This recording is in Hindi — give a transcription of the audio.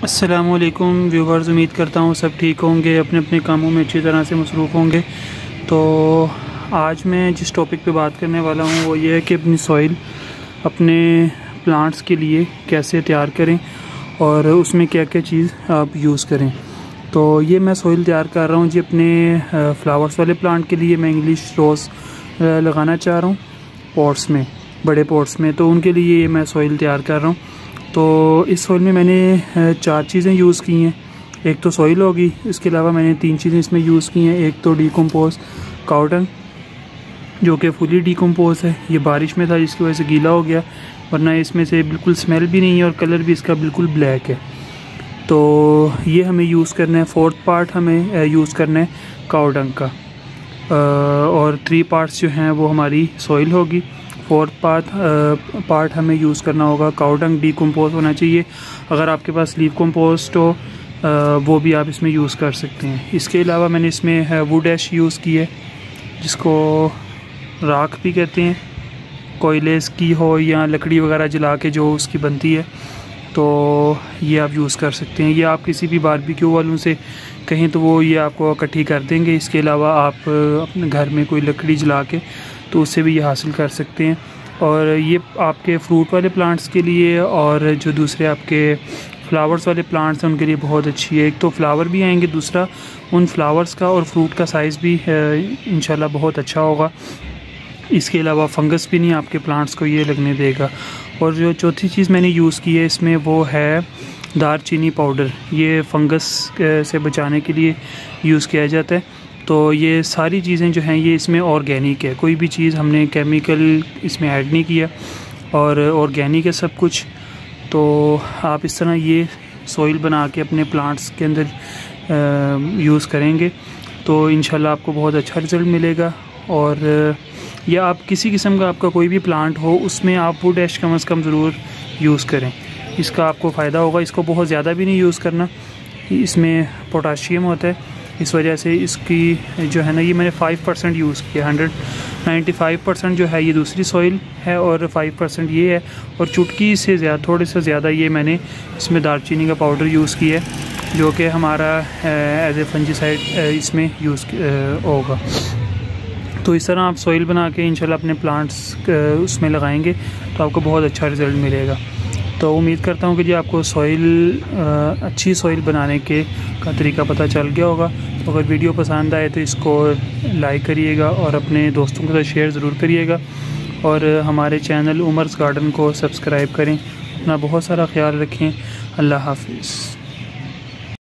अस्सलामुअलैकुम व्यूवर्स, उम्मीद करता हूँ सब ठीक होंगे, अपने अपने कामों में अच्छी तरह से मसरूफ़ होंगे। तो आज मैं जिस टॉपिक पे बात करने वाला हूँ वो ये है कि अपनी सॉइल अपने प्लांट्स के लिए कैसे तैयार करें और उसमें क्या क्या चीज़ आप यूज़ करें। तो ये मैं सॉइल तैयार कर रहा हूँ जी अपने फ्लावर्स वाले प्लांट के लिए। मैं इंग्लिश रोज़ लगाना चाह रहा हूँ पॉट्स में, बड़े पॉट्स में। तो उनके लिए ये मैं सॉइल तैयार कर रहा हूँ। तो इस सॉइल में मैंने 4 चीज़ें यूज़ की हैं। एक तो सॉइल होगी, इसके अलावा मैंने 3 चीज़ें इसमें यूज़ की हैं। एक तो डीकम्पोज काउ डंग जो कि फुली डीकम्पोज है, ये बारिश में था जिसकी वजह से गीला हो गया, वरना इसमें से बिल्कुल स्मेल भी नहीं है और कलर भी इसका बिल्कुल ब्लैक है। तो ये हमें यूज़ करना है। 4th पार्ट हमें यूज़ करना है काउ डंग का, और 3 पार्ट्स जो हैं वो हमारी सॉइल होगी। 4th पार्ट हमें यूज़ करना होगा काउ डंग। डीकम्पोज होना चाहिए। अगर आपके पास लीव कंपोस्ट हो वो भी आप इसमें यूज़ कर सकते हैं। इसके अलावा मैंने इसमें वुड ऐश यूज़ की है, जिसको राख भी कहते हैं, कोयलेस की हो या लकड़ी वगैरह जला के जो उसकी बनती है, तो ये आप यूज़ कर सकते हैं। ये आप किसी भी बारबेक्यू वालों से कहें तो वो ये आपको इकट्ठी कर देंगे। इसके अलावा आप अपने घर में कोई लकड़ी जला के तो उससे भी ये हासिल कर सकते हैं। और ये आपके फ्रूट वाले प्लांट्स के लिए और जो दूसरे आपके फ्लावर्स वाले प्लांट्स हैं उनके लिए बहुत अच्छी है। एक तो फ्लावर भी आएंगे, दूसरा उन फ्लावर्स का और फ्रूट का साइज़ भी इंशाल्लाह बहुत अच्छा होगा। इसके अलावा फंगस भी नहीं आपके प्लांट्स को ये लगने देगा। और जो चौथी चीज़ मैंने यूज़ की है इसमें वो है दारचीनी पाउडर। ये फंगस से बचाने के लिए यूज़ किया जाता है। तो ये सारी चीज़ें जो हैं ये इसमें ऑर्गेनिक है, कोई भी चीज़ हमने केमिकल इसमें ऐड नहीं किया और ऑर्गेनिक है सब कुछ। तो आप इस तरह ये सॉइल बना के अपने प्लांट्स के अंदर यूज़ करेंगे तो इंशाल्लाह आपको बहुत अच्छा रिज़ल्ट मिलेगा। और या आप किसी किस्म का आपका कोई भी प्लांट हो उसमें आप वुड ऐश कम से कम ज़रूर यूज़ करें, इसका आपको फ़ायदा होगा। इसको बहुत ज़्यादा भी नहीं यूज़ करना, इसमें पोटाशियम होता है, इस वजह से इसकी जो है ना ये मैंने 5% यूज़ किया। 195% जो है ये दूसरी सॉइल है और 5% ये है। और चुटकी से ज़्यादा, थोड़े से ज़्यादा ये मैंने इसमें दालचीनी का पाउडर यूज़ किया है, जो कि हमारा एज ए फंजीसाइड इसमें यूज़ होगा। तो इस तरह आप सॉइल बना के इंशाल्लाह अपने प्लांट्स उसमें लगाएंगे तो आपको बहुत अच्छा रिज़ल्ट मिलेगा। तो उम्मीद करता हूँ कि जी आपको अच्छी सॉइल बनाने का तरीका पता चल गया होगा। तो अगर वीडियो पसंद आए तो इसको लाइक करिएगा और अपने दोस्तों के साथ शेयर ज़रूर करिएगा। और हमारे चैनल उमर्स गार्डन को सब्सक्राइब करें। अपना बहुत सारा ख्याल रखें। अल्लाह हाफिज़।